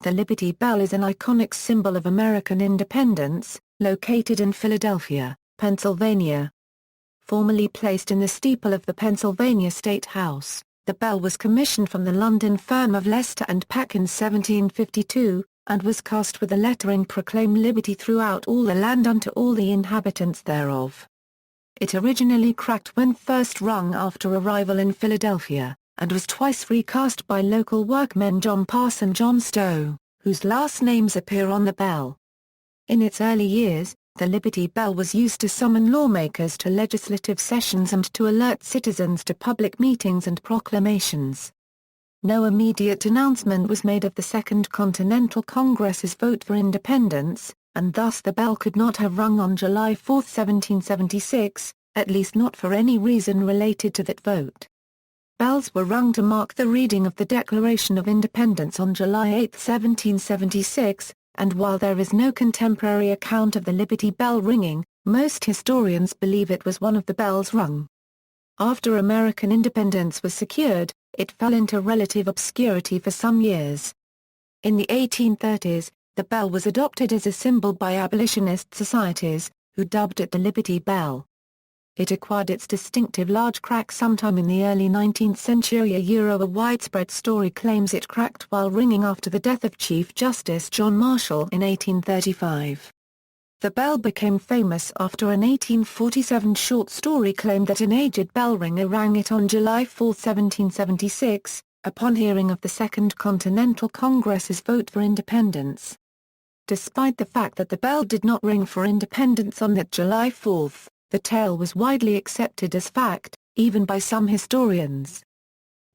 the Liberty Bell is an iconic symbol of American independence, located in Philadelphia, Pennsylvania. Formerly placed in the steeple of the Pennsylvania State House, the bell was commissioned from the London firm of Leicester and Pack in 1752, and was cast with the lettering "Proclaim Liberty throughout all the land unto all the inhabitants thereof." It originally cracked when first rung after arrival in Philadelphia, and was twice recast by local workmen John Pass and John Stow, whose last names appear on the bell. In its early years, the Liberty Bell was used to summon lawmakers to legislative sessions and to alert citizens to public meetings and proclamations. No immediate announcement was made of the Second Continental Congress's vote for independence, and thus the bell could not have rung on July 4, 1776, at least not for any reason related to that vote. Bells were rung to mark the reading of the Declaration of Independence on July 8, 1776, and while there is no contemporary account of the Liberty Bell ringing, most historians believe it was one of the bells rung. After American independence was secured, it fell into relative obscurity for some years. In the 1830s, the bell was adopted as a symbol by abolitionist societies, who dubbed it the Liberty Bell. It acquired its distinctive large crack sometime in the early 19th century. A widespread story claims it cracked while ringing after the death of Chief Justice John Marshall in 1835. The bell became famous after an 1847 short story claimed that an aged bell ringer rang it on July 4, 1776, upon hearing of the Second Continental Congress's vote for independence. Despite the fact that the bell did not ring for independence on that July 4, the tale was widely accepted as fact, even by some historians.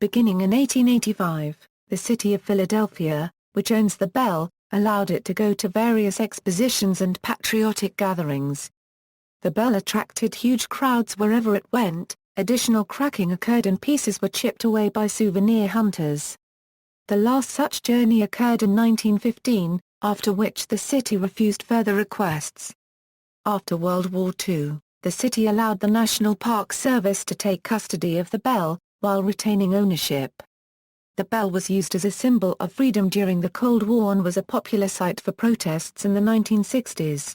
Beginning in 1885, the city of Philadelphia, which owns the bell, allowed it to go to various expositions and patriotic gatherings. The bell attracted huge crowds wherever it went. Additional cracking occurred and pieces were chipped away by souvenir hunters. The last such journey occurred in 1915, after which the city refused further requests. After World War II, the city allowed the National Park Service to take custody of the bell, while retaining ownership. The bell was used as a symbol of freedom during the Cold War and was a popular site for protests in the 1960s.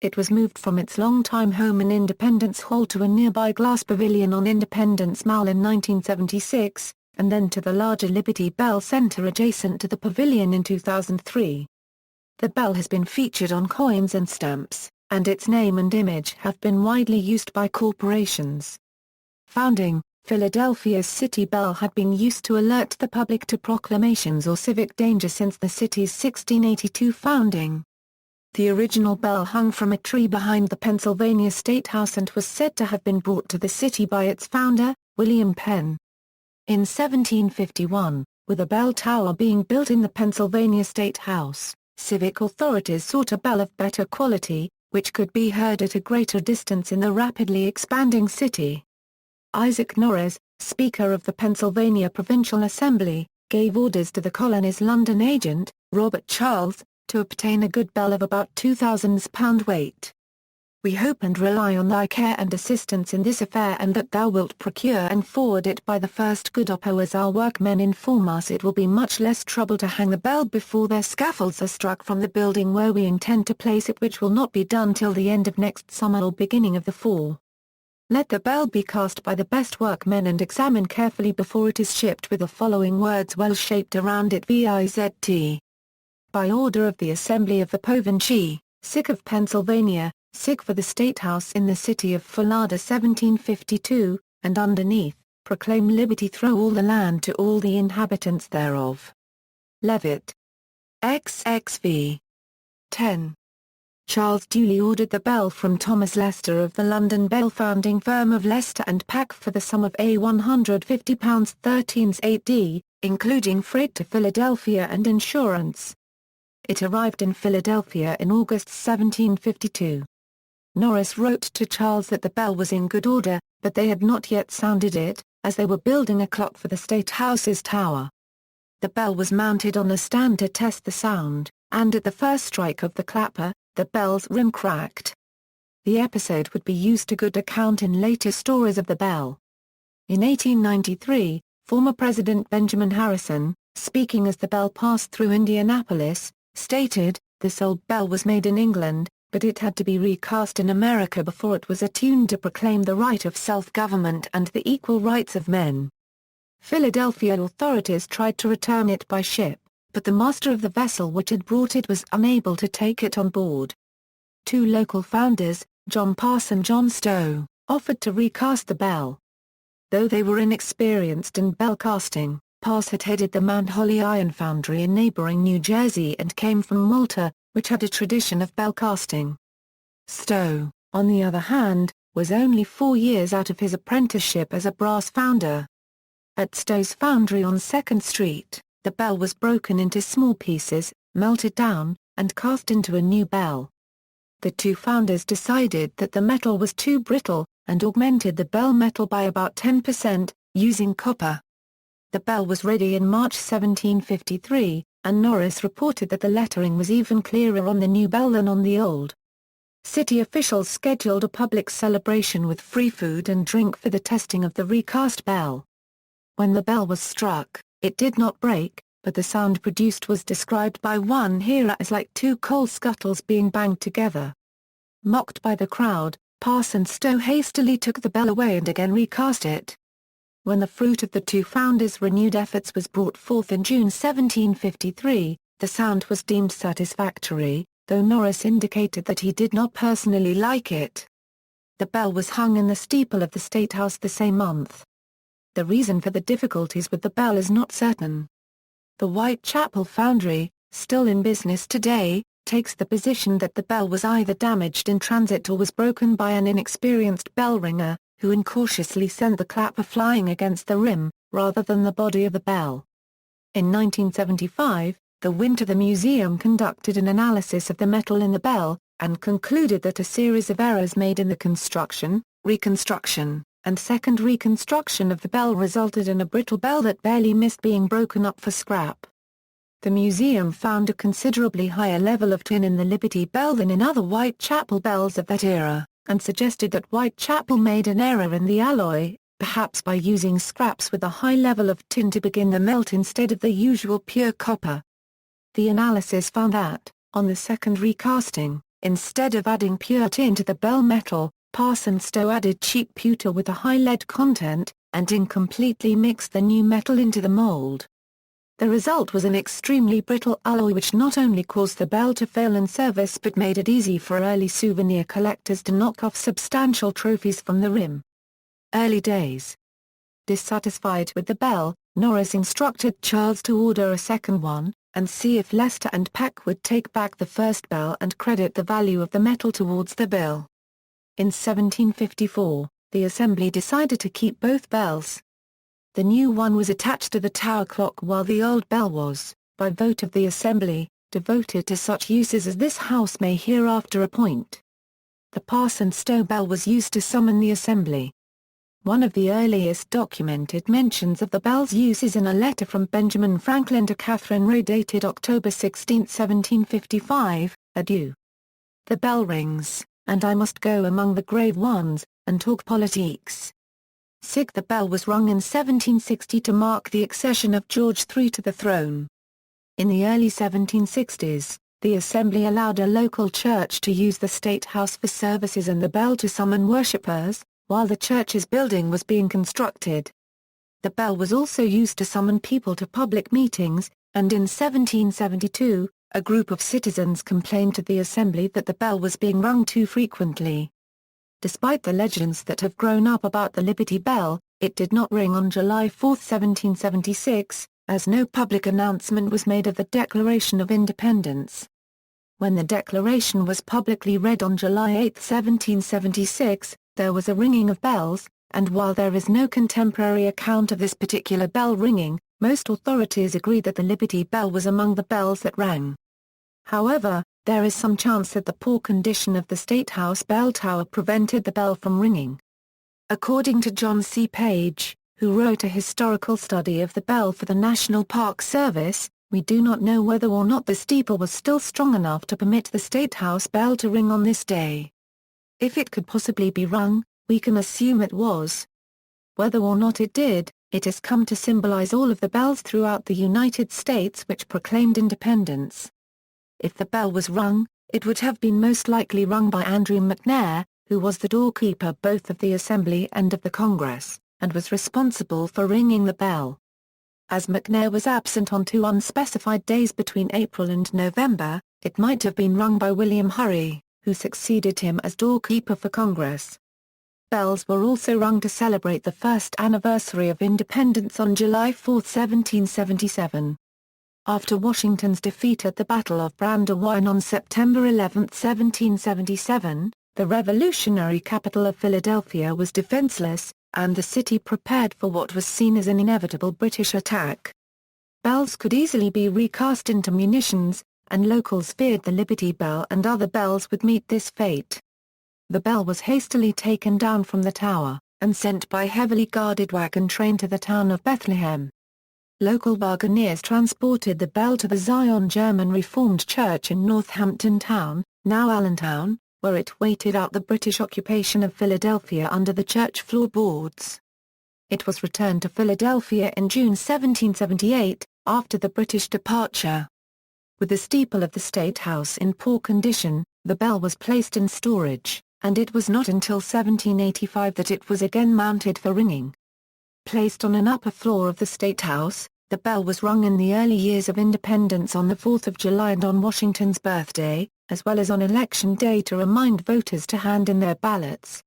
It was moved from its longtime home in Independence Hall to a nearby glass pavilion on Independence Mall in 1976, and then to the larger Liberty Bell Center adjacent to the pavilion in 2003. The bell has been featured on coins and stamps, and its name and image have been widely used by corporations. Founding: Philadelphia's city bell had been used to alert the public to proclamations or civic danger since the city's 1682 founding. The original bell hung from a tree behind the Pennsylvania State House and was said to have been brought to the city by its founder, William Penn. In 1751, with a bell tower being built in the Pennsylvania State House, civic authorities sought a bell of better quality, which could be heard at a greater distance in the rapidly expanding city. Isaac Norris, Speaker of the Pennsylvania Provincial Assembly, gave orders to the colony's London agent, Robert Charles, to obtain a good bell of about 2,000 pound weight. "We hope and rely on thy care and assistance in this affair, and that thou wilt procure and forward it by the first good oppo, as our workmen inform us it will be much less trouble to hang the bell before their scaffolds are struck from the building where we intend to place it, which will not be done till the end of next summer or beginning of the fall. Let the bell be cast by the best workmen and examined carefully before it is shipped, with the following words well shaped around it: Vizt. By order of the Assembly of the Provincie, Sic of Pennsylvania, Sic for the State House in the city of Fulada 1752, and underneath, Proclaim liberty through all the land to all the inhabitants thereof. Levitt. XXV. 10. Charles duly ordered the bell from Thomas Leicester of the London bell founding firm of Leicester and Pack for the sum of £150 13s 8d, including freight to Philadelphia and insurance. It arrived in Philadelphia in August 1752. Norris wrote to Charles that the bell was in good order, but they had not yet sounded it, as they were building a clock for the State House's tower. The bell was mounted on a stand to test the sound, and at the first strike of the clapper, the bell's rim cracked. The episode would be used to good account in later stories of the bell. In 1893, former President Benjamin Harrison, speaking as the bell passed through Indianapolis, stated, "This old bell was made in England, but it had to be recast in America before it was attuned to proclaim the right of self-government and the equal rights of men." Philadelphia authorities tried to return it by ship, but the master of the vessel which had brought it was unable to take it on board. Two local founders, John Pass and John Stow, offered to recast the bell. Though they were inexperienced in bell casting, Pass had headed the Mount Holly Iron Foundry in neighboring New Jersey and came from Malta, which had a tradition of bell casting. Stow, on the other hand, was only 4 years out of his apprenticeship as a brass founder. At Stow's foundry on 2nd Street, the bell was broken into small pieces, melted down, and cast into a new bell. The two founders decided that the metal was too brittle, and augmented the bell metal by about 10%, using copper. The bell was ready in March 1753, and Norris reported that the lettering was even clearer on the new bell than on the old. City officials scheduled a public celebration with free food and drink for the testing of the recast bell. When the bell was struck, it did not break, but the sound produced was described by one hearer as like two coal scuttles being banged together. Mocked by the crowd, Pass and Stow hastily took the bell away and again recast it. When the fruit of the two founders' renewed efforts was brought forth in June 1753, the sound was deemed satisfactory, though Norris indicated that he did not personally like it. The bell was hung in the steeple of the State House the same month. The reason for the difficulties with the bell is not certain. The Whitechapel Foundry, still in business today, takes the position that the bell was either damaged in transit or was broken by an inexperienced bell ringer, who incautiously sent the clapper flying against the rim, rather than the body of the bell. In 1975, the Winter Museum conducted an analysis of the metal in the bell, and concluded that a series of errors made in the construction, reconstruction, and second reconstruction of the bell resulted in a brittle bell that barely missed being broken up for scrap. The museum found a considerably higher level of tin in the Liberty Bell than in other Whitechapel bells of that era, and suggested that Whitechapel made an error in the alloy, perhaps by using scraps with a high level of tin to begin the melt instead of the usual pure copper. The analysis found that, on the second recasting, instead of adding pure tin to the bell metal, Pass and Stow added cheap pewter with a high lead content, and incompletely mixed the new metal into the mold. The result was an extremely brittle alloy which not only caused the bell to fail in service but made it easy for early souvenir collectors to knock off substantial trophies from the rim. Early days. Dissatisfied with the bell, Norris instructed Charles to order a second one, and see if Leicester and Peck would take back the first bell and credit the value of the metal towards the bill. In 1754, the Assembly decided to keep both bells. The new one was attached to the tower clock while the old bell was, by vote of the Assembly, devoted to such uses as this House may hereafter appoint. The Pass and Stow bell was used to summon the Assembly. One of the earliest documented mentions of the bell's use is in a letter from Benjamin Franklin to Catherine Ray dated October 16, 1755, Adieu. The bell rings, and I must go among the grave ones, and talk politiques. The bell was rung in 1760 to mark the accession of George III to the throne. In the early 1760s, the Assembly allowed a local church to use the State House for services and the bell to summon worshippers, while the church's building was being constructed. The bell was also used to summon people to public meetings, and in 1772, a group of citizens complained to the Assembly that the bell was being rung too frequently. Despite the legends that have grown up about the Liberty Bell, it did not ring on July 4, 1776, as no public announcement was made of the Declaration of Independence. When the Declaration was publicly read on July 8, 1776, there was a ringing of bells, and while there is no contemporary account of this particular bell ringing, most authorities agree that the Liberty Bell was among the bells that rang. However, there is some chance that the poor condition of the State House bell tower prevented the bell from ringing. According to John C. Page, who wrote a historical study of the bell for the National Park Service, we do not know whether or not the steeple was still strong enough to permit the State House bell to ring on this day. If it could possibly be rung, we can assume it was. Whether or not it did, It has come to symbolize all of the bells throughout the United States which proclaimed independence. If the bell was rung, it would have been most likely rung by Andrew McNair, who was the doorkeeper both of the Assembly and of the Congress, and was responsible for ringing the bell. As McNair was absent on 2 unspecified days between April and November, it might have been rung by William Hurry, who succeeded him as doorkeeper for Congress. Bells were also rung to celebrate the first anniversary of independence on July 4, 1777. After Washington's defeat at the Battle of Brandywine on September 11, 1777, the revolutionary capital of Philadelphia was defenseless, and the city prepared for what was seen as an inevitable British attack. Bells could easily be recast into munitions, and locals feared the Liberty Bell and other bells would meet this fate. The bell was hastily taken down from the tower, and sent by heavily guarded wagon train to the town of Bethlehem. Local wagoneers transported the bell to the Zion German Reformed Church in Northampton Town, now Allentown, where it waited out the British occupation of Philadelphia under the church floorboards. It was returned to Philadelphia in June 1778, after the British departure. With the steeple of the State House in poor condition, the bell was placed in storage, and it was not until 1785 that it was again mounted for ringing. Placed on an upper floor of the State House, the bell was rung in the early years of independence on the 4th of July and on Washington's birthday, as well as on Election Day to remind voters to hand in their ballots.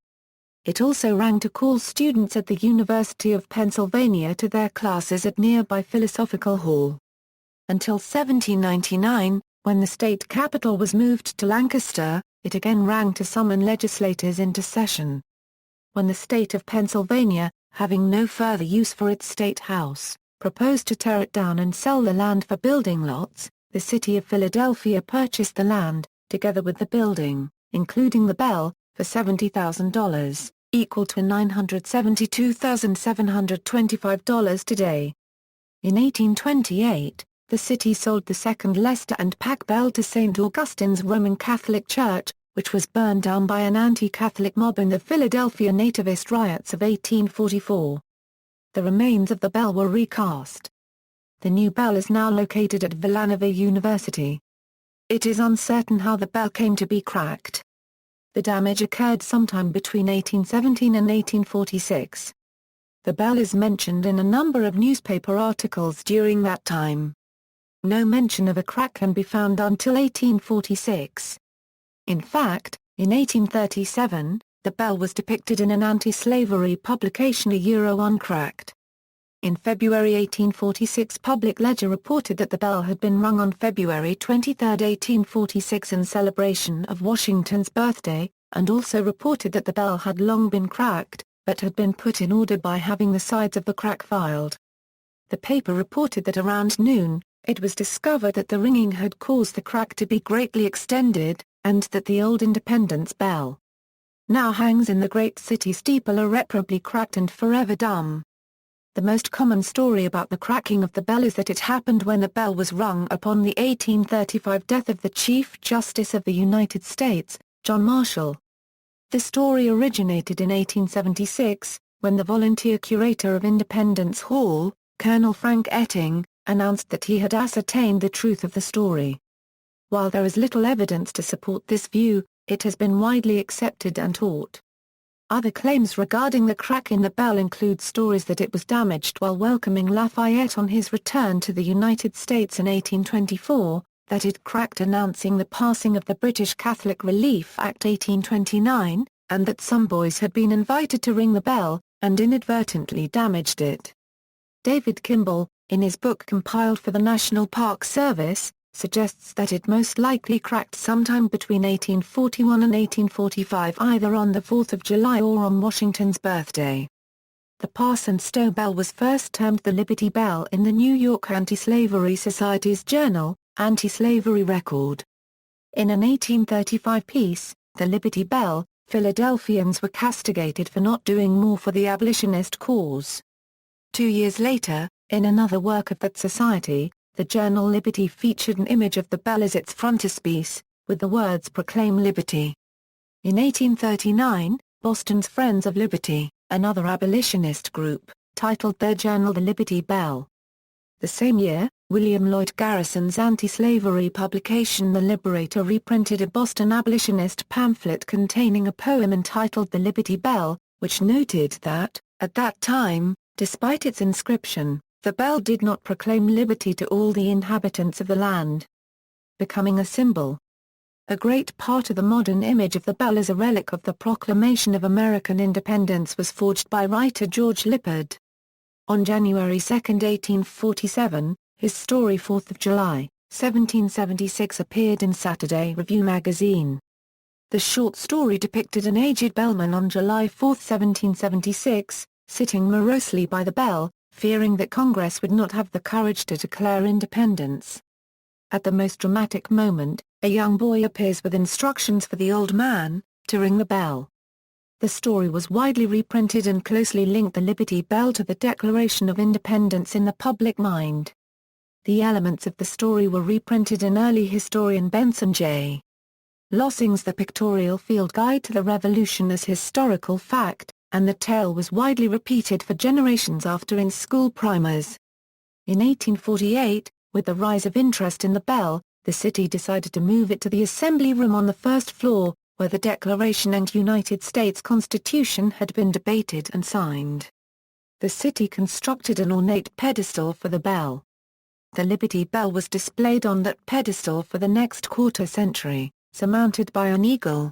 It also rang to call students at the University of Pennsylvania to their classes at nearby Philosophical Hall. Until 1799, when the state capital was moved to Lancaster, it again rang to summon legislators into session. When the state of Pennsylvania, having no further use for its state house, proposed to tear it down and sell the land for building lots, the city of Philadelphia purchased the land, together with the building, including the bell, for $70,000, equal to $972,725 today. In 1828, the city sold the second Leicester and Pack bell to St. Augustine's Roman Catholic Church, which was burned down by an anti-Catholic mob in the Philadelphia nativist riots of 1844. The remains of the bell were recast. The new bell is now located at Villanova University. It is uncertain how the bell came to be cracked. The damage occurred sometime between 1817 and 1846. The bell is mentioned in a number of newspaper articles during that time. No mention of a crack can be found until 1846. In fact, in 1837, the bell was depicted in an anti-slavery publication Uncracked. In February 1846, Public Ledger reported that the bell had been rung on February 23, 1846 in celebration of Washington's birthday, and also reported that the bell had long been cracked, but had been put in order by having the sides of the crack filed. The paper reported that around noon, it was discovered that the ringing had caused the crack to be greatly extended, and that the old Independence bell now hangs in the great city steeple irreparably cracked and forever dumb. The most common story about the cracking of the bell is that it happened when the bell was rung upon the 1835 death of the Chief Justice of the United States, John Marshall. The story originated in 1876, when the volunteer curator of Independence Hall, Colonel Frank Etting, announced that he had ascertained the truth of the story. While there is little evidence to support this view, it has been widely accepted and taught. Other claims regarding the crack in the bell include stories that it was damaged while welcoming Lafayette on his return to the United States in 1824, that it cracked announcing the passing of the British Catholic Relief Act 1829, and that some boys had been invited to ring the bell, and inadvertently damaged it. David Kimball, in his book compiled for the National Park Service, suggests that it most likely cracked sometime between 1841 and 1845 either on the 4th of July or on Washington's birthday. The Parson Stow bell was first termed the Liberty Bell in the New York Anti-Slavery Society's journal, Anti-Slavery Record. In an 1835 piece, The Liberty Bell, Philadelphians were castigated for not doing more for the abolitionist cause. 2 years later, in another work of that society, the journal Liberty featured an image of the bell as its frontispiece, with the words "Proclaim Liberty." In 1839, Boston's Friends of Liberty, another abolitionist group, titled their journal the Liberty Bell. The same year, William Lloyd Garrison's anti-slavery publication The Liberator reprinted a Boston abolitionist pamphlet containing a poem entitled The Liberty Bell, which noted that, at that time, despite its inscription, the bell did not proclaim liberty to all the inhabitants of the land. Becoming a symbol. A great part of the modern image of the bell as a relic of the Proclamation of American Independence was forged by writer George Lippard. On January 2, 1847, his story 4th of July, 1776 appeared in Saturday Review magazine. The short story depicted an aged bellman on July 4, 1776, sitting morosely by the bell, fearing that Congress would not have the courage to declare independence. At the most dramatic moment, a young boy appears with instructions for the old man, to ring the bell. The story was widely reprinted and closely linked the Liberty Bell to the Declaration of Independence in the public mind. The elements of the story were reprinted in early historian Benson J. Lossing's The Pictorial Field Guide to the Revolution as historical fact, and the tale was widely repeated for generations after in school primers. In 1848, with the rise of interest in the bell, the city decided to move it to the Assembly Room on the first floor, where the Declaration and United States Constitution had been debated and signed. The city constructed an ornate pedestal for the bell. The Liberty Bell was displayed on that pedestal for the next quarter century, surmounted by an eagle.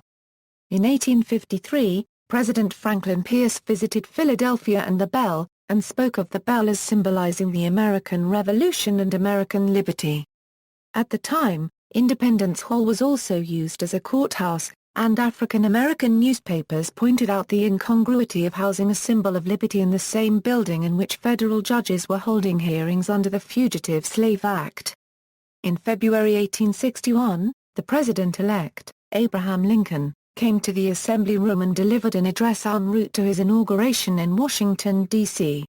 In 1853, President Franklin Pierce visited Philadelphia and the bell, and spoke of the bell as symbolizing the American Revolution and American liberty. At the time, Independence Hall was also used as a courthouse, and African American newspapers pointed out the incongruity of housing a symbol of liberty in the same building in which federal judges were holding hearings under the Fugitive Slave Act. In February 1861, the president-elect, Abraham Lincoln, came to the Assembly Room and delivered an address en route to his inauguration in Washington, D.C.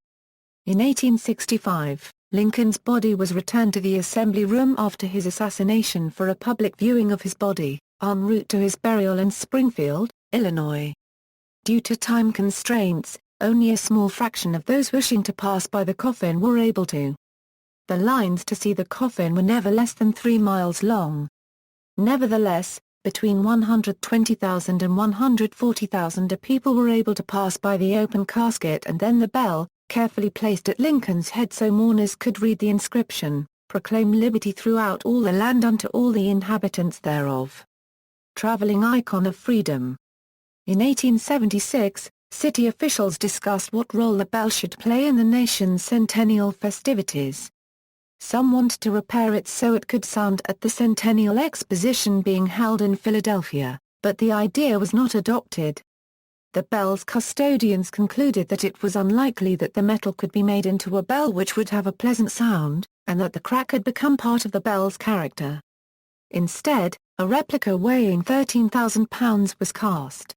In 1865, Lincoln's body was returned to the Assembly Room after his assassination for a public viewing of his body, en route to his burial in Springfield, Illinois. Due to time constraints, only a small fraction of those wishing to pass by the coffin were able to. The lines to see the coffin were never less than 3 miles long. Nevertheless, between 120,000 and 140,000 people were able to pass by the open casket and then the bell, carefully placed at Lincoln's head so mourners could read the inscription, "Proclaim liberty throughout all the land unto all the inhabitants thereof." Traveling icon of freedom. In 1876, city officials discussed what role the bell should play in the nation's centennial festivities. Some wanted to repair it so it could sound at the Centennial Exposition being held in Philadelphia, but the idea was not adopted. The bell's custodians concluded that it was unlikely that the metal could be made into a bell which would have a pleasant sound, and that the crack had become part of the bell's character. Instead, a replica weighing 13,000 pounds was cast.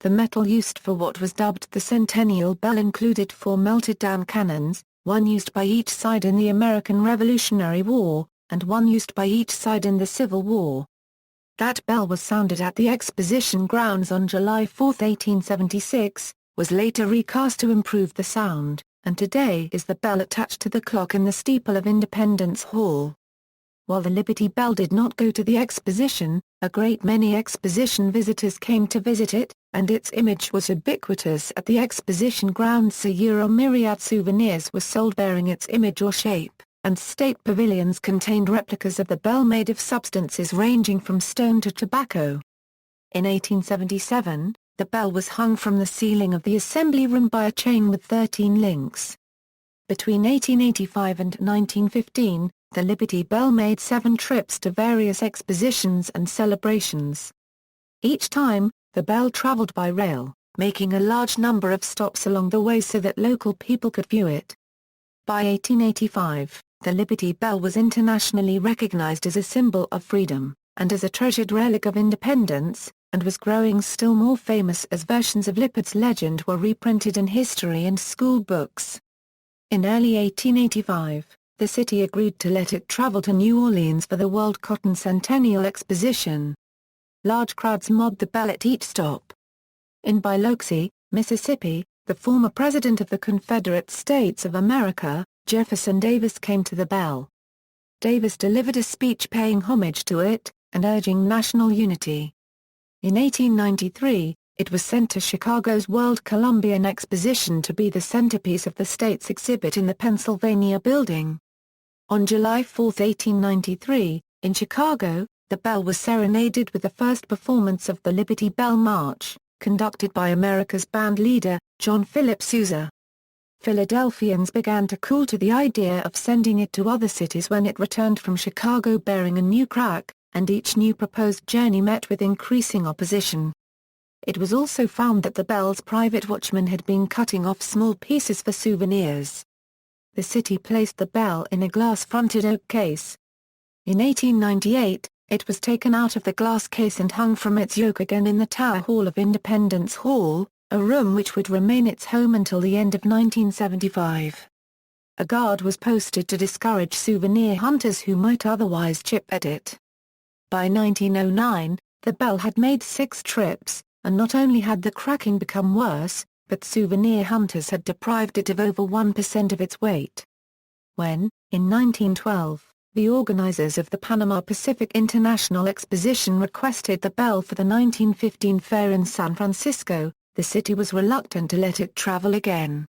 The metal used for what was dubbed the Centennial Bell included 4 melted-down cannons, one used by each side in the American Revolutionary War, and one used by each side in the Civil War. That bell was sounded at the Exposition grounds on July 4, 1876, was later recast to improve the sound, and today is the bell attached to the clock in the steeple of Independence Hall. While the Liberty Bell did not go to the Exposition, a great many Exposition visitors came to visit it, and its image was ubiquitous at the Exposition grounds, so myriad souvenirs were sold bearing its image or shape, and state pavilions contained replicas of the bell made of substances ranging from stone to tobacco. In 1877, the bell was hung from the ceiling of the Assembly Room by a chain with 13 links. Between 1885 and 1915, the Liberty Bell made 7 trips to various expositions and celebrations. Each time, the bell traveled by rail, making a large number of stops along the way so that local people could view it. By 1885, the Liberty Bell was internationally recognized as a symbol of freedom, and as a treasured relic of independence, and was growing still more famous as versions of Lippard's legend were reprinted in history and school books. In early 1885, the city agreed to let it travel to New Orleans for the World Cotton Centennial Exposition. Large crowds mobbed the bell at each stop. In Biloxi, Mississippi, The former President of the Confederate States of America, Jefferson Davis, came to the bell. Davis delivered a speech paying homage to it, and urging national unity. In 1893, it was sent to Chicago's World Columbian Exposition to be the centerpiece of the state's exhibit in the Pennsylvania Building. On July 4, 1893, in Chicago, the bell was serenaded with the first performance of the Liberty Bell March, conducted by America's band leader, John Philip Sousa. Philadelphians began to cool to the idea of sending it to other cities when it returned from Chicago bearing a new crack, and each new proposed journey met with increasing opposition. It was also found that the bell's private watchmen had been cutting off small pieces for souvenirs. The city placed the bell in a glass-fronted oak case. In 1898, it was taken out of the glass case and hung from its yoke again in the Tower Hall of Independence Hall, a room which would remain its home until the end of 1975. A guard was posted to discourage souvenir hunters who might otherwise chip at it. By 1909, the bell had made 6 trips, and not only had the cracking become worse, but souvenir hunters had deprived it of over 1% of its weight. When, in 1912, the organizers of the Panama Pacific International Exposition requested the bell for the 1915 fair in San Francisco, the city was reluctant to let it travel again.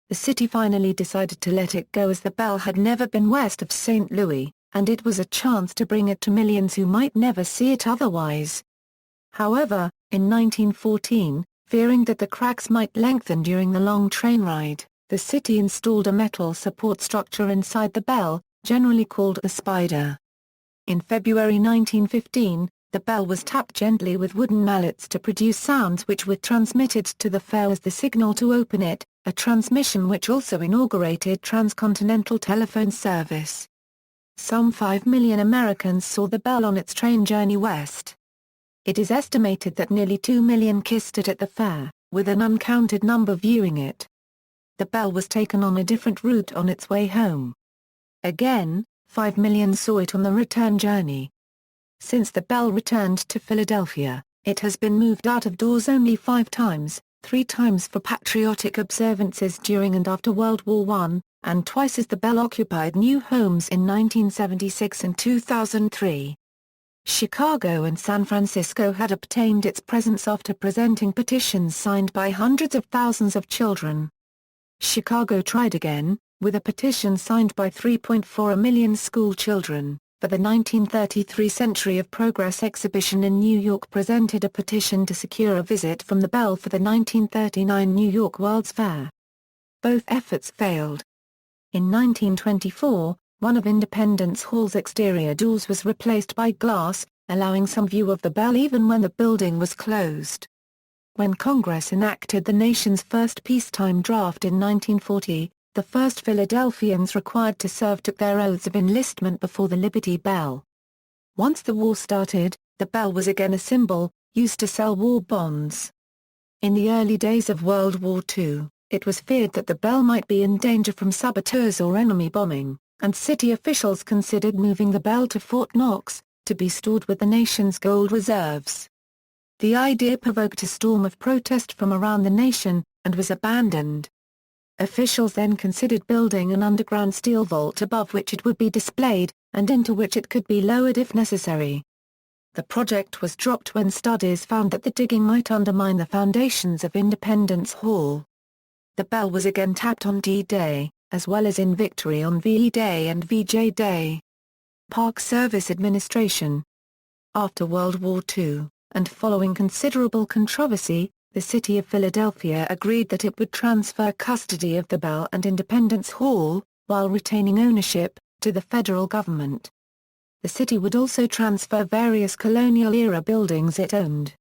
The city finally decided to let it go as the bell had never been west of St. Louis, and it was a chance to bring it to millions who might never see it otherwise. However, in 1914, fearing that the cracks might lengthen during the long train ride, the city installed a metal support structure inside the bell, generally called the spider. In February 1915, the bell was tapped gently with wooden mallets to produce sounds which were transmitted to the fair as the signal to open it, a transmission which also inaugurated transcontinental telephone service. Some 5 million Americans saw the bell on its train journey west. It is estimated that nearly 2 million kissed it at the fair, with an uncounted number viewing it. The bell was taken on a different route on its way home. Again, 5 million saw it on the return journey. Since the bell returned to Philadelphia, it has been moved out of doors only 5 times, 3 times for patriotic observances during and after World War I, and twice as the bell occupied new homes in 1976 and 2003. Chicago and San Francisco had obtained its presence after presenting petitions signed by hundreds of thousands of children. Chicago tried again, with a petition signed by 3.4 million school children. For the 1933 Century of Progress exhibition in New York presented a petition to secure a visit from the bell for the 1939 New York World's Fair. Both efforts failed. In 1924, one of Independence Hall's exterior doors was replaced by glass, allowing some view of the bell even when the building was closed. When Congress enacted the nation's first peacetime draft in 1940, the first Philadelphians required to serve took their oaths of enlistment before the Liberty Bell. Once the war started, the bell was again a symbol, used to sell war bonds. In the early days of World War II, it was feared that the bell might be in danger from saboteurs or enemy bombing, and city officials considered moving the bell to Fort Knox, to be stored with the nation's gold reserves. The idea provoked a storm of protest from around the nation, and was abandoned. Officials then considered building an underground steel vault above which it would be displayed, and into which it could be lowered if necessary. The project was dropped when studies found that the digging might undermine the foundations of Independence Hall. The bell was again tapped on D-Day, as well as in Victory on VE Day and VJ Day. Park Service Administration. After World War II, and following considerable controversy, the city of Philadelphia agreed that it would transfer custody of the bell and Independence Hall, while retaining ownership, to the federal government. The city would also transfer various colonial-era buildings it owned.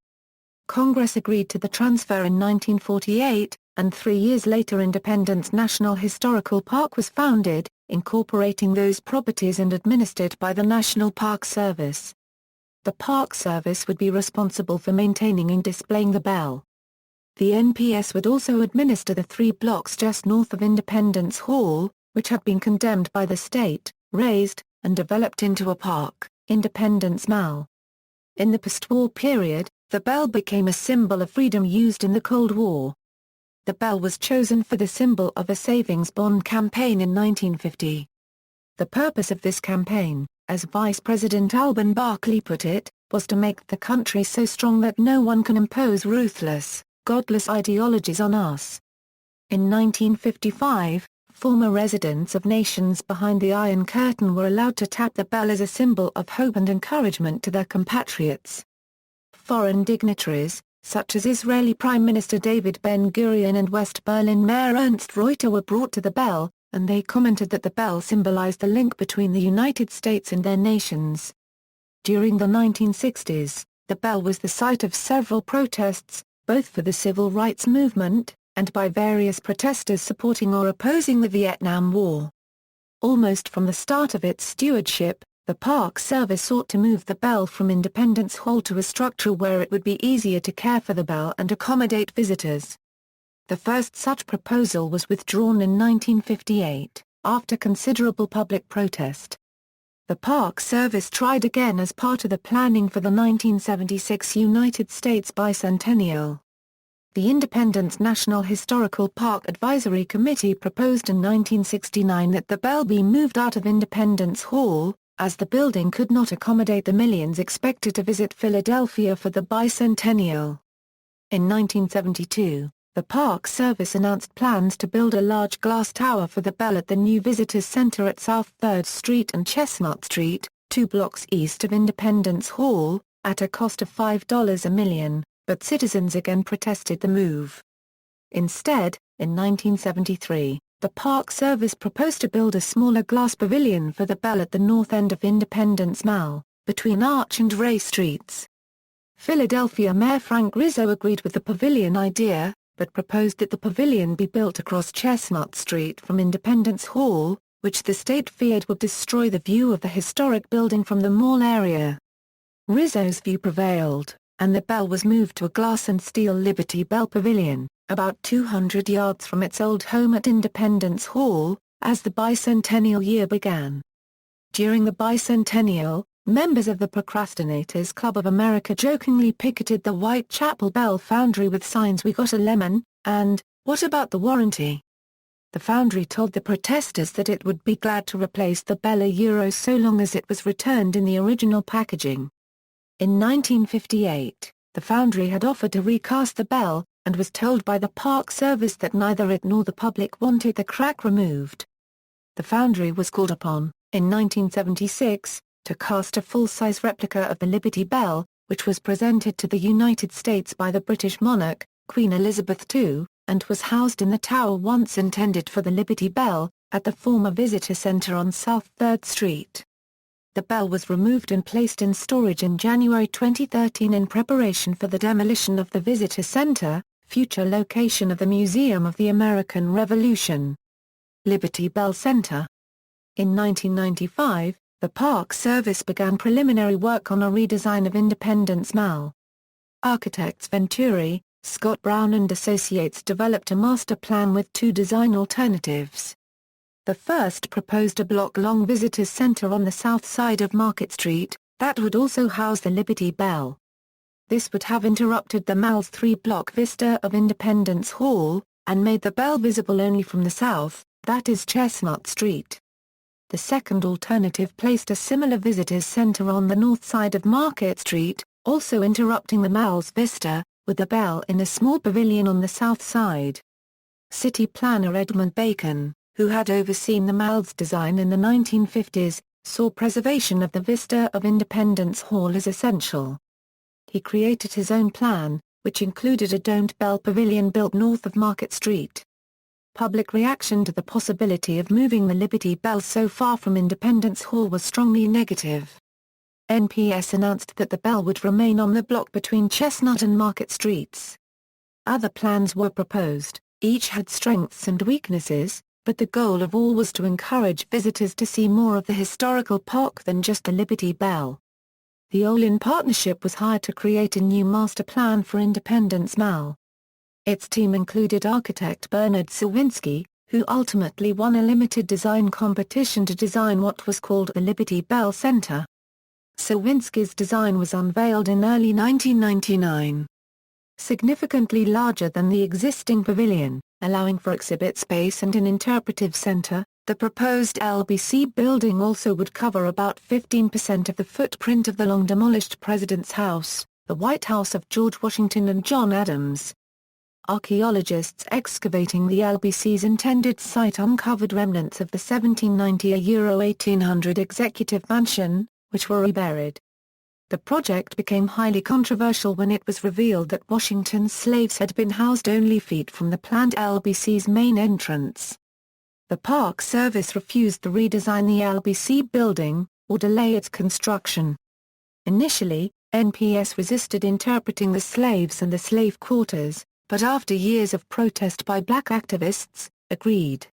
Congress agreed to the transfer in 1948, and 3 years later Independence National Historical Park was founded, incorporating those properties and administered by the National Park Service. The Park Service would be responsible for maintaining and displaying the bell. The NPS would also administer the 3 blocks just north of Independence Hall, which had been condemned by the state, razed, and developed into a park, Independence Mall. In the post-war period, the bell became a symbol of freedom used in the Cold War. the bell was chosen for the symbol of a savings bond campaign in 1950. The purpose of this campaign, as Vice President Alban Barkley put it, was to make the country so strong that no one can impose ruthless, godless ideologies on us. In 1955, former residents of nations behind the Iron Curtain were allowed to tap the bell as a symbol of hope and encouragement to their compatriots. Foreign dignitaries, such as Israeli Prime Minister David Ben-Gurion and West Berlin Mayor Ernst Reuter, were brought to the bell, and they commented that the bell symbolized the link between the United States and their nations. During the 1960s, the bell was the site of several protests, both for the civil rights movement, and by various protesters supporting or opposing the Vietnam War. Almost from the start of its stewardship, the Park Service sought to move the bell from Independence Hall to a structure where it would be easier to care for the bell and accommodate visitors. The first such proposal was withdrawn in 1958, after considerable public protest. The Park Service tried again as part of the planning for the 1976 United States Bicentennial. The Independence National Historical Park Advisory Committee proposed in 1969 that the bell be moved out of Independence Hall, as the building could not accommodate the millions expected to visit Philadelphia for the bicentennial. In 1972, the Park Service announced plans to build a large glass tower for the bell at the new Visitors Center at South 3rd Street and Chestnut Street, 2 blocks east of Independence Hall, at a cost of $5 a million, but citizens again protested the move. Instead, in 1973, the Park Service proposed to build a smaller glass pavilion for the bell at the north end of Independence Mall, between Arch and Ray Streets. Philadelphia Mayor Frank Rizzo agreed with the pavilion idea, but proposed that the pavilion be built across Chestnut Street from Independence Hall, which the state feared would destroy the view of the historic building from the mall area. Rizzo's view prevailed, and the bell was moved to a glass and steel Liberty Bell Pavilion, about 200 yards from its old home at Independence Hall, as the bicentennial year began. During the bicentennial, members of the Procrastinators Club of America jokingly picketed the Whitechapel Bell Foundry with signs "We got a lemon," and "What about the warranty?" The foundry told the protesters that it would be glad to replace the bell so long as it was returned in the original packaging. In 1958, the foundry had offered to recast the bell, and was told by the Park Service that neither it nor the public wanted the crack removed. The foundry was called upon, in 1976, to cast a full-size replica of the Liberty Bell, which was presented to the United States by the British monarch, Queen Elizabeth II, and was housed in the tower once intended for the Liberty Bell, at the former Visitor Center on South 3rd Street. The bell was removed and placed in storage in January 2013 in preparation for the demolition of the Visitor Center, future location of the Museum of the American Revolution. Liberty Bell Center. In 1995, the Park Service began preliminary work on a redesign of Independence Mall. Architects Venturi, Scott Brown and Associates developed a master plan with 2 design alternatives. The first proposed a block-long visitors center on the south side of Market Street, that would also house the Liberty Bell. This would have interrupted the mall's 3-block vista of Independence Hall, and made the bell visible only from the south, that is Chestnut Street. The second alternative placed a similar visitors center on the north side of Market Street, also interrupting the mall's vista, with the bell in a small pavilion on the south side. City planner Edmund Bacon, who had overseen the mall's design in the 1950s, saw preservation of the vista of Independence Hall as essential. He created his own plan, which included a domed bell pavilion built north of Market Street. Public reaction to the possibility of moving the Liberty Bell so far from Independence Hall was strongly negative. NPS announced that the bell would remain on the block between Chestnut and Market Streets. Other plans were proposed, each had strengths and weaknesses, but the goal of all was to encourage visitors to see more of the historical park than just the Liberty Bell. The Olin Partnership was hired to create a new master plan for Independence Mall. Its team included architect Bernard Sawinski, who ultimately won a limited design competition to design what was called the Liberty Bell Center. Sawinski's design was unveiled in early 1999. significantly larger than the existing pavilion, allowing for exhibit space and an interpretive center. The proposed LBC building also would cover about 15% of the footprint of the long-demolished President's House, the White House of George Washington and John Adams. Archaeologists excavating the LBC's intended site uncovered remnants of the 1790–1800 Executive Mansion, which were reburied. The project became highly controversial when it was revealed that Washington's slaves had been housed only feet from the planned LBC's main entrance. The Park Service refused to redesign the LBC building, or delay its construction. Initially, NPS resisted interpreting the slaves and the slave quarters, but after years of protest by black activists, agreed.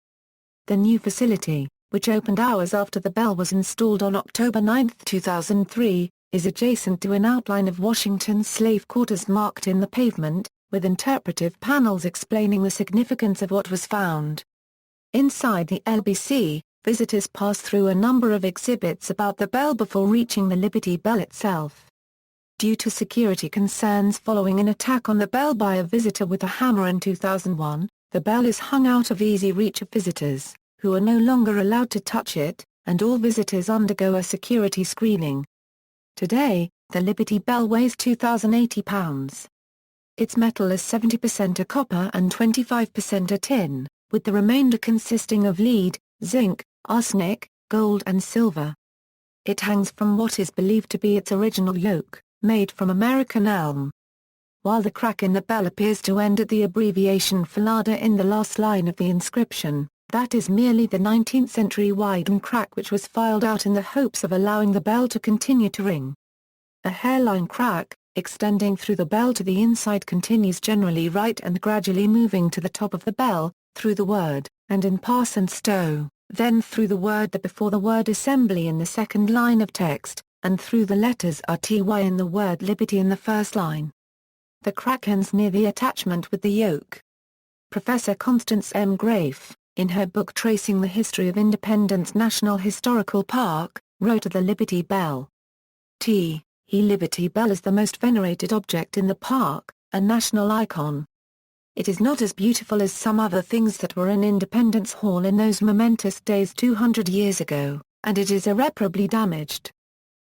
The new facility, which opened hours after the bell was installed on October 9, 2003, is adjacent to an outline of Washington's slave quarters marked in the pavement, with interpretive panels explaining the significance of what was found. Inside the LBC, visitors pass through a number of exhibits about the bell before reaching the Liberty Bell itself. Due to security concerns following an attack on the bell by a visitor with a hammer in 2001, the bell is hung out of easy reach of visitors, who are no longer allowed to touch it, and all visitors undergo a security screening. Today, the Liberty Bell weighs 2,080 pounds. Its metal is 70% a copper and 25% a tin, with the remainder consisting of lead, zinc, arsenic, gold and silver. It hangs from what is believed to be its original yoke, made from American elm. While the crack in the bell appears to end at the abbreviation Falada in the last line of the inscription, that is merely the 19th-century widened crack which was filed out in the hopes of allowing the bell to continue to ring. A hairline crack, extending through the bell to the inside, continues generally right and gradually moving to the top of the bell, through the word, and in pass and stow, then through the word that before the word assembly in the second line of text, and through the letters RTY in the word liberty in the first line. The crack ends near the attachment with the yoke. Professor Constance M. Grafe, in her book Tracing the History of Independence National Historical Park, wrote of the Liberty Bell. Liberty Bell is the most venerated object in the park, a national icon. It is not as beautiful as some other things that were in Independence Hall in those momentous days 200 years ago, and it is irreparably damaged.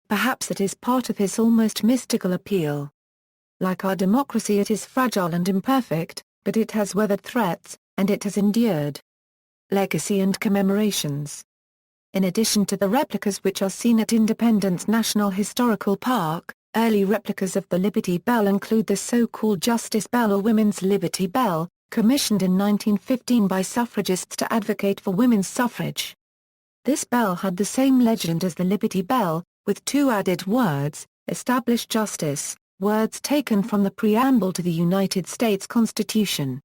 Perhaps it is part of his almost mystical appeal. Like our democracy, it is fragile and imperfect, but it has weathered threats, and it has endured. Legacy and commemorations. In addition to the replicas which are seen at Independence National Historical Park, early replicas of the Liberty Bell include the so-called Justice Bell or Women's Liberty Bell, commissioned in 1915 by suffragists to advocate for women's suffrage. This bell had the same legend as the Liberty Bell, with two added words, establish justice, words taken from the preamble to the United States Constitution.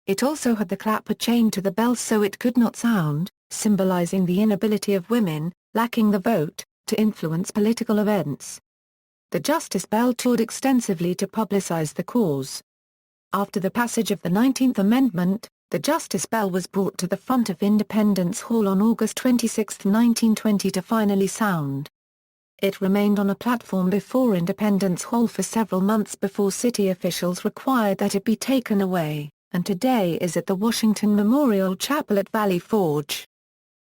It also had the clapper chained to the bell so it could not sound, symbolizing the inability of women, lacking the vote, to influence political events. The Justice Bell toured extensively to publicize the cause. After the passage of the 19th Amendment, the Justice Bell was brought to the front of Independence Hall on August 26, 1920 to finally sound. It remained on a platform before Independence Hall for several months before city officials required that it be taken away, and today is at the Washington Memorial Chapel at Valley Forge.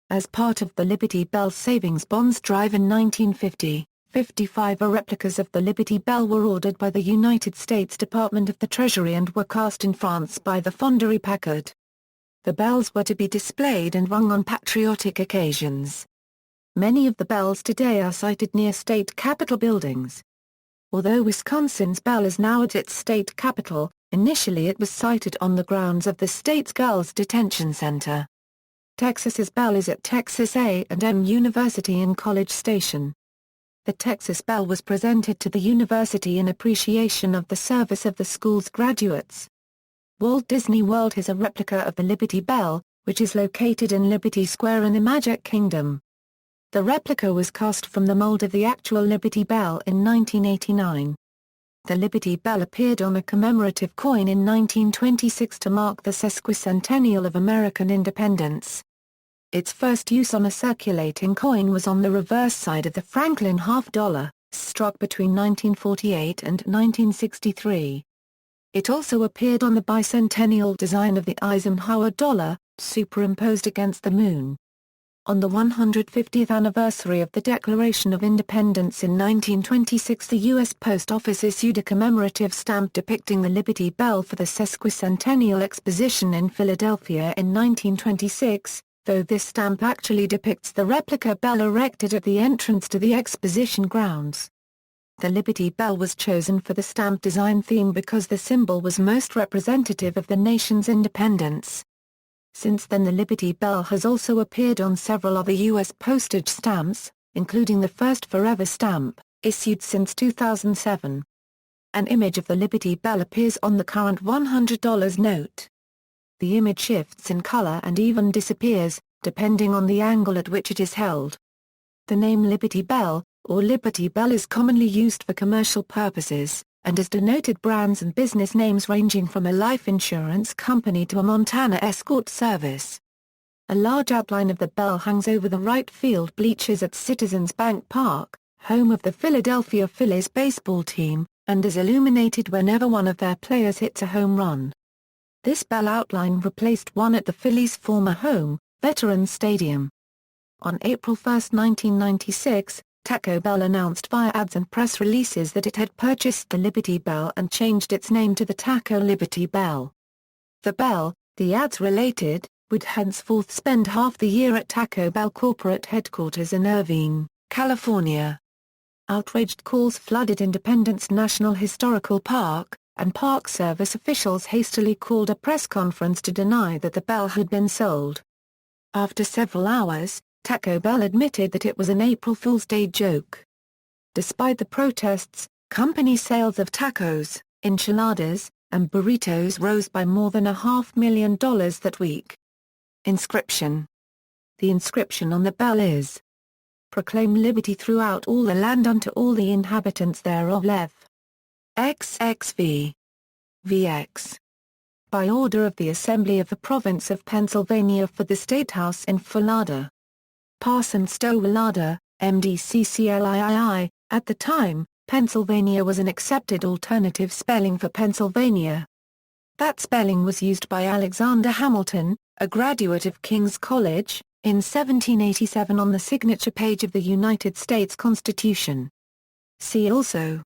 As part of the Liberty Bell Savings Bonds drive in 1950, 55 replicas of the Liberty Bell were ordered by the United States Department of the Treasury and were cast in France by the Fonderie Packard. The bells were to be displayed and rung on patriotic occasions. Many of the bells today are sited near state capitol buildings. Although Wisconsin's bell is now at its state capitol, initially it was sited on the grounds of the state's Girls Detention Center. Texas's bell is at Texas A&M University in College Station. The Texas Bell was presented to the university in appreciation of the service of the school's graduates. Walt Disney World has a replica of the Liberty Bell, which is located in Liberty Square in the Magic Kingdom. The replica was cast from the mold of the actual Liberty Bell in 1989. The Liberty Bell appeared on a commemorative coin in 1926 to mark the sesquicentennial of American independence. Its first use on a circulating coin was on the reverse side of the Franklin half-dollar, struck between 1948 and 1963. It also appeared on the bicentennial design of the Eisenhower dollar, superimposed against the moon. On the 150th anniversary of the Declaration of Independence in 1926, the U.S. Post Office issued a commemorative stamp depicting the Liberty Bell for the sesquicentennial Exposition in Philadelphia in 1926, though this stamp actually depicts the replica bell erected at the entrance to the Exposition grounds. The Liberty Bell was chosen for the stamp design theme because the symbol was most representative of the nation's independence. Since then, the Liberty Bell has also appeared on several other U.S. postage stamps, including the first Forever stamp, issued since 2007. An image of the Liberty Bell appears on the current $100 note. The image shifts in color and even disappears, depending on the angle at which it is held. The name Liberty Bell, or Liberty Bell, is commonly used for commercial purposes, and has denoted brands and business names ranging from a life insurance company to a Montana escort service. A large outline of the bell hangs over the right field bleachers at Citizens Bank Park, home of the Philadelphia Phillies baseball team, and is illuminated whenever one of their players hits a home run. This bell outline replaced one at the Phillies' former home, Veterans Stadium. On April 1, 1996, Taco Bell announced via ads and press releases that it had purchased the Liberty Bell and changed its name to the Taco Liberty Bell. The Bell, the ads related, would henceforth spend half the year at Taco Bell corporate headquarters in Irvine, California. Outraged calls flooded Independence National Historical Park, and Park Service officials hastily called a press conference to deny that the bell had been sold. After several hours, Taco Bell admitted that it was an April Fool's Day joke. Despite the protests, company sales of tacos, enchiladas, and burritos rose by more than $500,000 that week. Inscription. The inscription on the bell is: "Proclaim liberty throughout all the land unto all the inhabitants thereof. Lev. XXV. VX. By order of the Assembly of the Province of Pennsylvania for the State House in Fulada. Parson Stow Willada, MD-CCLIII. At the time, Pennsylvania was an accepted alternative spelling for Pennsylvania. That spelling was used by Alexander Hamilton, a graduate of King's College, in 1787 on the signature page of the United States Constitution. See also: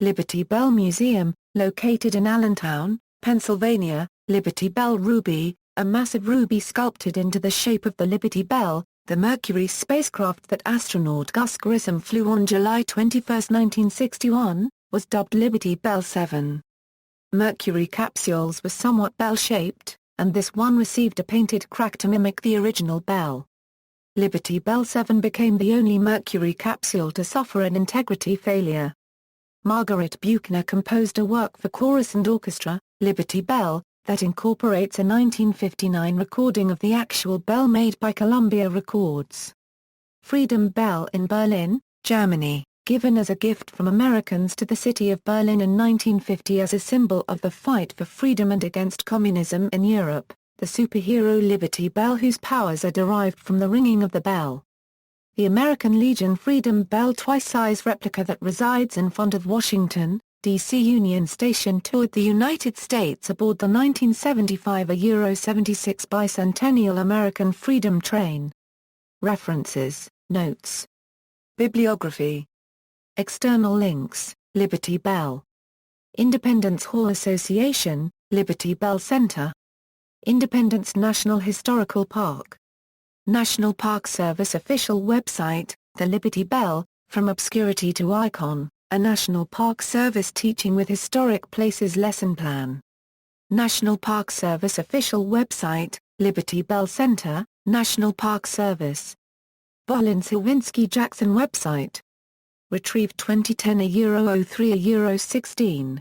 Liberty Bell Museum, located in Allentown, Pennsylvania, Liberty Bell Ruby, a massive ruby sculpted into the shape of the Liberty Bell, the Mercury spacecraft that astronaut Gus Grissom flew on July 21, 1961, was dubbed Liberty Bell 7. Mercury capsules were somewhat bell-shaped, and this one received a painted crack to mimic the original bell. Liberty Bell 7 became the only Mercury capsule to suffer an integrity failure. Margaret Buchner composed a work for chorus and orchestra, Liberty Bell, that incorporates a 1959 recording of the actual bell made by Columbia Records. Freedom Bell in Berlin, Germany, given as a gift from Americans to the city of Berlin in 1950 as a symbol of the fight for freedom and against communism in Europe, the superhero Liberty Bell, whose powers are derived from the ringing of the bell. The American Legion Freedom Bell twice-size replica that resides in front of Washington, D.C. Union Station toured the United States aboard the 1975 Euro 76 Bicentennial American Freedom Train. References, Notes. Bibliography. External links: Liberty Bell. Independence Hall Association, Liberty Bell Center. Independence National Historical Park. National Park Service official website, The Liberty Bell, From Obscurity to Icon, a National Park Service Teaching with Historic Places lesson plan. National Park Service official website, Liberty Bell Center, National Park Service. Bolin-Sawinski-Jackson website. Retrieved 2010 Euro 03 Euro 16.